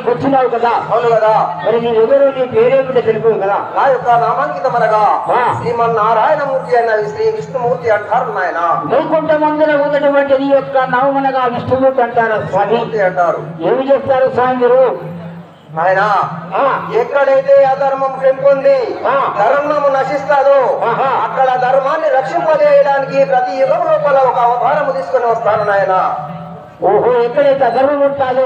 కూర్చున్నావు కదా? అవును కదా. మరి నీ ఎవరు, నీ పేరేమిటో తెలుపు కదా? నా యొక్క నామాంకితమనగా శ్రీమన్నారాయణమూర్తి అన్న శ్రీ విష్ణుమూర్తి అంటారు నాయన. వైకుంఠమందులో ఉన్నటువంటి నీ యొక్క నామనగా విష్ణుమూర్తి అంటారు స్వామి అంటారు. ఏమి చేస్తారు స్వామి మీరు? నాయన ఎక్కడైతే అధర్మం పెంపొంది ధర్మము నశిస్తాదో అక్కడ ధర్మాన్ని రక్షింపజేయడానికి ప్రతి యుగం లోపల ఒక అవతారము తీసుకుని వస్తాను నాయన. ఓహో, ఎక్కడైతే అధర్మం ఉంటాదో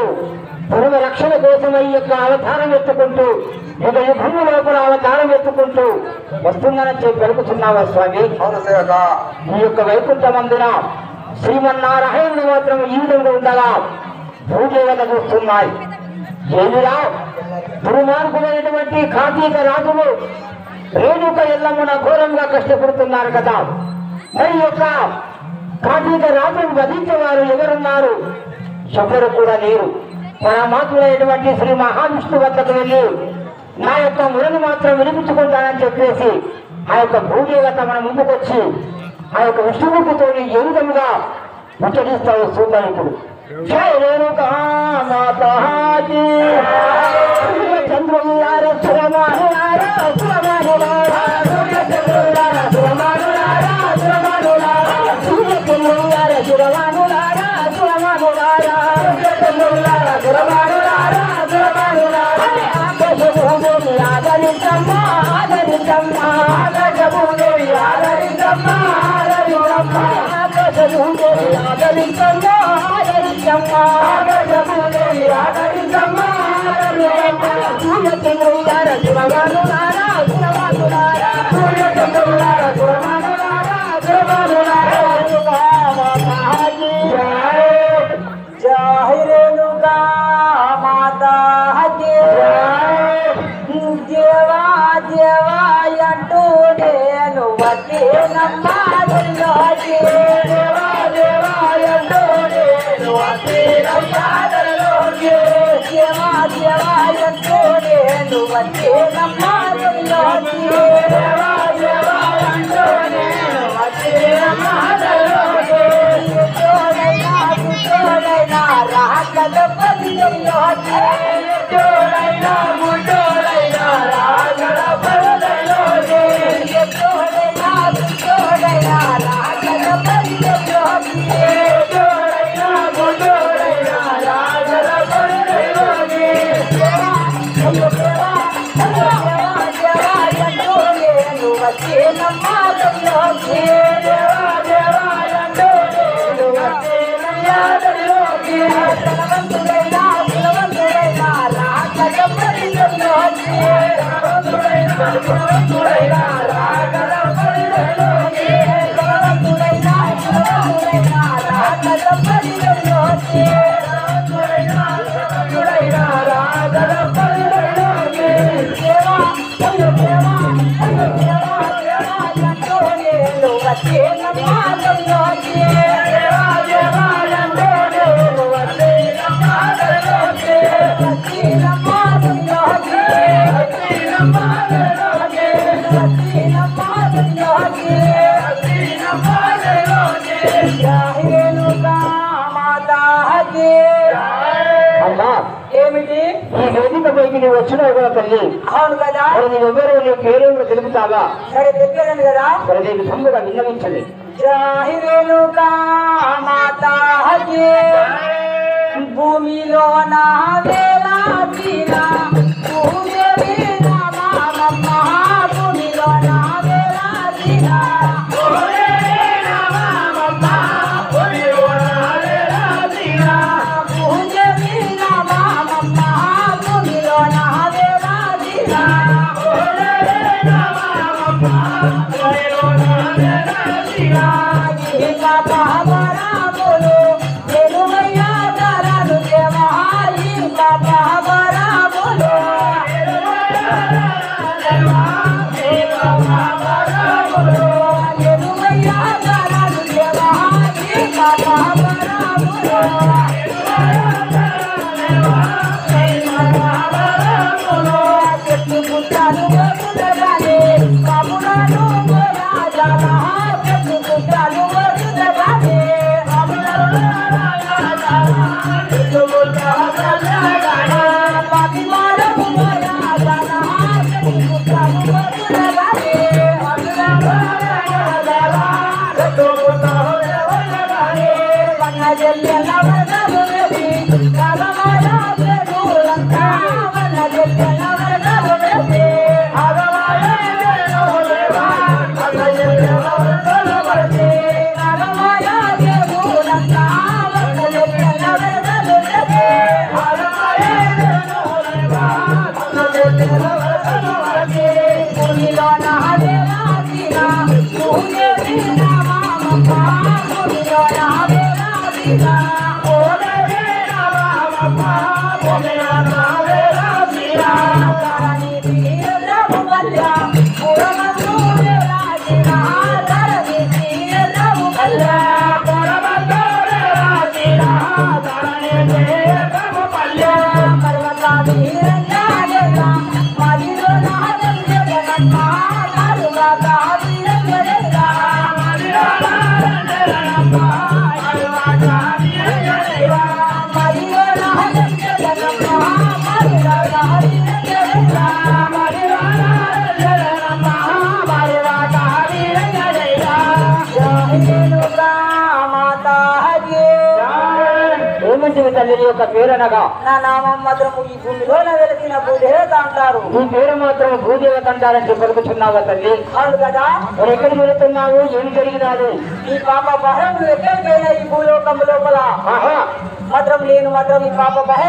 ధర్మ రక్షణ కోసం ఈ యొక్క అవతారం ఎత్తుకుంటూ ఒక యుగము లోపల అవతారం ఎత్తుకుంటూ వస్తుందని చెప్పి పలుకుతున్నావా స్వామి? అవును సేవక. ఈ యొక్క వైకుంఠమందున శ్రీమన్నారాయణుడు మాత్రం ఈ విధంగా ఉండగా భూదేవత చూస్తున్నాయి. ఏమిరా దుర్మార్గులైనటువంటి కార్తీక రాజులు రేణుక ఎల్లమ్మన ఘోరంగా కష్టపడుతున్నారు కదా. మరి యొక్క కార్తీక రాజును వధించేవారు ఎవరున్నారు? ఎవరు కూడా లేరు. మన మాతులైనటువంటి శ్రీ మహావిష్ణు వద్దకు వెళ్ళి నా యొక్క మురని మాత్రం వినిపించుకుంటానని చెప్పేసి ఆ యొక్క భూదేవత మన ముందుకొచ్చి ఆ యొక్క విష్ణుమూర్తితో ఏ విధంగా ముచ్చటిస్తావు చూద్దాం ఇప్పుడు. జయ రేణుకా మాతాజీ చంద్రులార సురమానులార సురమానులార సూర్యచంద్రులార సురమానులార సురమానులార సూర్యచంద్రులార సురమానులార సురమానులార సూర్యచంద్రులార సురమానులార సురమానులార ఆకాశభూమి ఆదరించమ్మ ఆదరించమ్మ ఆకాశభూమి ఆదరించమ్మ ఆదరించమ్మ ఆకాశభూమి ఆదరించమ్మ సూర్యచంద్రులార సురమానులార సురమానులార సూర్యచంద్రులార సురమానులార సురమానులార జయ రేణుకా మాతా జయ దేవా దేవా అంటూ నేను వచ్చేనమ్మా దేవా దేవా అంటూ నేను వచ్చేనమ్మా దేవా దేవా అంటూ నేను వచ్చేనమ్మా దేవా దేవా అంటూ నేను వచ్చేనమ్మా తోడైనా రాగల పదిలో తోడైనా ముడోడైనా రాగల పదిలో తోడైనా తోడైనా రాగల పదిలో తోడైనా ముడోడైనా రాగల పదిలో వచ్చేనమ్మా వచ్చేనమ్మా ఏమిటి? ఈ వేదిక పైకి నువ్వు వచ్చినావు కదా తల్లి. అవును కదా. ఎవరు నీకు పేరు తెలుపుతావా? సరే తెలియదండి కదా. సరే నీకు తమ్ముగా విన్నవించండి. జాహిరేణుకా మాతా భూమిలో నా వేలాచిన భూదేవి నమః భూమిలో నా వేలాచిన భూదేవి నమః భూమిలో నా వేలాచిన ఇంకా పాపరాములు తెలుగయ్యా తరాలు దేవా ఇంకా పాపరాములు తెలుగయ్యా తరాలు దేవా ఇంకా పాపరాములు చెట్టు పుట్టాలు వదులగానే కములను రాజా చెట్టు పుట్టాలు వదులగానే ఏమంటివి తల్లి నీ యొక్క పేరనగా? నా నామం మాత్రము ఈ భూమిలో వెలిసిన భూదేవత అంటారు. ఈ పేరు మాత్రం భూదేవత అంటారని పలుకుతున్నావా తల్లి? అవును కదా. మరి ఎక్కడికి వెళుతున్నావు? ఏం జరిగినాడు? ఈ పాప బహరం ఎక్కడికైనా ఈ భూలోకం లోపల మాత్రం నేను మాత్రం ఈ పాప బహ